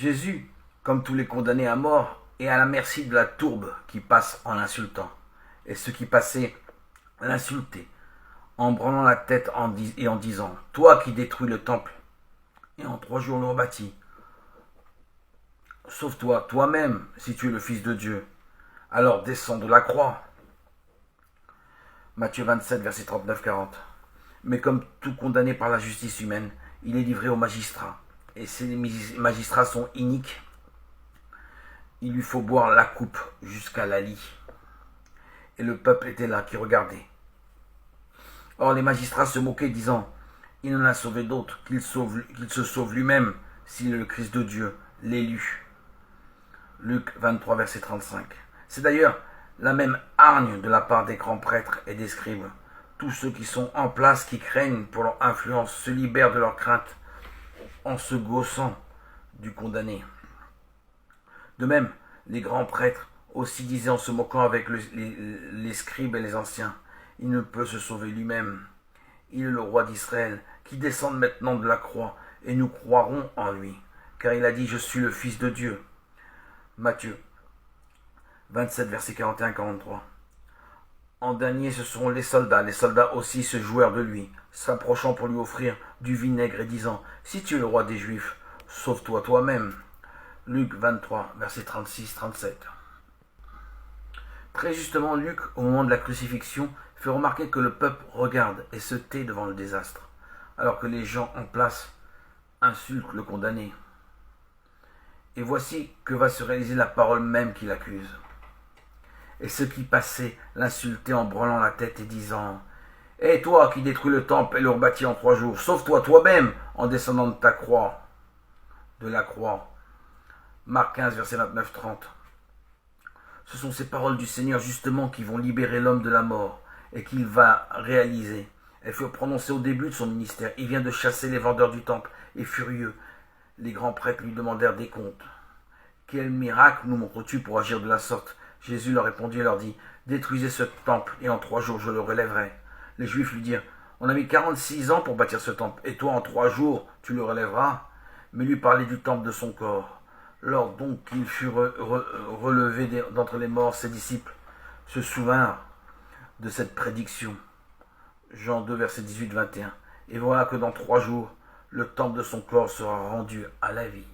Jésus, comme tous les condamnés à mort, est à la merci de la tourbe qui passe en l'insultant. Et ceux qui passaient l'insultaient, en branlant la tête et en disant: Toi qui détruis le temple, et en 3 jours le rebâtis, sauve-toi toi-même si tu es le Fils de Dieu. Alors descends de la croix. Matthieu 27, verset 39-40. Mais comme tout condamné par la justice humaine, il est livré aux magistrats. Et si les magistrats sont iniques, il lui faut boire la coupe jusqu'à la lie. Et le peuple était là qui regardait. Or les magistrats se moquaient, disant: Il n'en a sauvé d'autres qu'il se sauve lui-même s'il est le Christ de Dieu, l'élu. Luc 23, verset 35. C'est d'ailleurs la même hargne de la part des grands prêtres et des scribes. Tous ceux qui sont en place, qui craignent pour leur influence, se libèrent de leur crainte en se gaussant du condamné. De même, les grands prêtres aussi disaient en se moquant avec les scribes et les anciens: Il ne peut se sauver lui-même. Il est le roi d'Israël, qui descend maintenant de la croix, et nous croirons en lui, car il a dit: Je suis le Fils de Dieu. Matthieu 27, versets 41-43. En dernier, ce seront les soldats. Les soldats aussi se jouèrent de lui, s'approchant pour lui offrir du vinaigre et disant: Si tu es le roi des Juifs, sauve-toi toi-même. Luc 23, versets 36-37. Très justement, Luc, au moment de la crucifixion, fait remarquer que le peuple regarde et se tait devant le désastre, alors que les gens en place insultent le condamné. Et voici que va se réaliser la parole même qui l'accuse. Et ceux qui passaient l'insultaient en branlant la tête et disant: Et toi qui détruis le temple et le rebâtis en 3 jours, sauve-toi toi-même en descendant de ta croix, de la croix. Marc 15, verset 29-30. Ce sont ces paroles du Seigneur justement qui vont libérer l'homme de la mort et qu'il va réaliser. Elles furent prononcées au début de son ministère. Il vient de chasser les vendeurs du temple et furieux, les grands prêtres lui demandèrent des comptes. Quel miracle nous montres-tu pour agir de la sorte? Jésus leur répondit et leur dit: Détruisez ce temple et en 3 jours je le relèverai. Les Juifs lui dirent: On a mis 46 ans pour bâtir ce temple et toi en 3 jours tu le relèveras? Mais lui parlait du temple de son corps. Lors donc qu'il fut relevé d'entre les morts, ses disciples se souvinrent de cette prédiction. Jean 2, verset 18-21. Et voilà que dans 3 jours, le temple de son corps sera rendu à la vie.